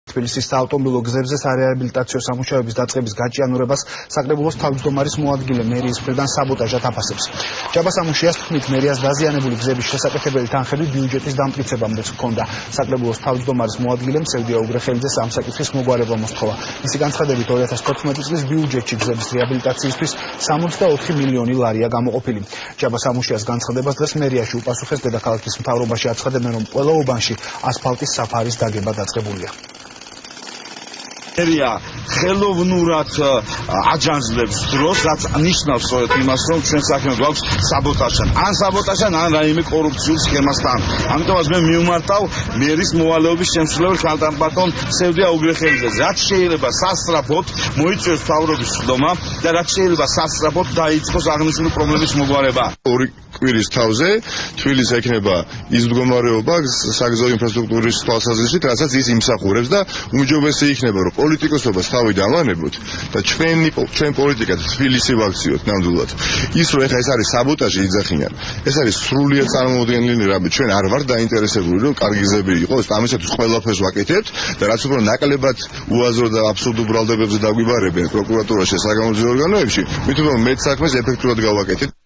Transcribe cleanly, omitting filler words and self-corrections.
თბილისის საავტომობილო გზებზე სარეაბილიტაციო სამუშაოების დაწყების გაჭიანურებას საკრებულოს თავმჯდომარის მოადგილე მერიის მხრიდან საბოტაჟად აფასებს. ჯაბასამუშიას თქმით, მერიას დაზიანებული გზების შესაკეთებელი თანხები ბიუჯეტის დამტკიცებამდეც ჰქონდა. საკრებულოს თავმჯდომარის მოადგილემ სევდია უგრეხელიძეს ამ საკითხის მოგვარება მოსთხოვა. მისი განცხადებით 2014 წლის ბიუჯეტში გზების რეაბილიტაციისთვის 64 მილიონი ლარია გამოყოფილი. ჯაბასამუშიას განცხადებას დღეს მერიაში უპასუხეს დედაქალაქის მთავრობაში აცხადებენ, რომ ყველა უბანში ასფალტის საფარის დაგება დაწყებულია. მერია ხელოვნურად აჯანყებს დროს, რაც ნიშნავს სწორედ იმას, რომ ჩვენ საქმე გვაქვს საბოტაჟთან. ან საბოტაჟთან, ან რაიმე კორუფციულ სქემასთან. ამიტომაც მე მივმართავ მერის მოვალეობის შემსრულებელ კალთბატონ სევდია უგრეხელიძეს. რაც შეიძლება სასწრაფოდ მოიწვიოს მთავრობის ცდომა და რაც შეიძლება სასწრაფოდ დაიწყოს აღნიშნული პრობლემის მოგვარება. ორი კვირის თავზე თბილისს ექნება ის მდგომარეობა საგზაო ინფრასტრუქტურის თვალსაზრისით, რასაც ის იმსახურებს და უმჯობესი იქნება, რომ პოლიტიკოსობას თავი დავანებოთ და ჩვენ პოლიტიკად თბილისი ვაქციოთ ნამდვილად. ის რომ ეხლა ეს არის საბოტაჟი იძახიან, ეს არის სრულიად წარმოუდგენელი რამე. ჩვენ არ ვართ დაინტერესებული, რომ კარგი გზები იყოს, ამისათვის ყველაფერს ვაკეთებთ და რაც უფრო ნაკლებად უაზრო და აბსურდულ ბრალდებებზე დაგვიბარებენ პროკურატურაში, საგამოძიებო ორგანოებში, მით უმეტეს მეტ საქმეს ეფექტურად გავაკეთებთ.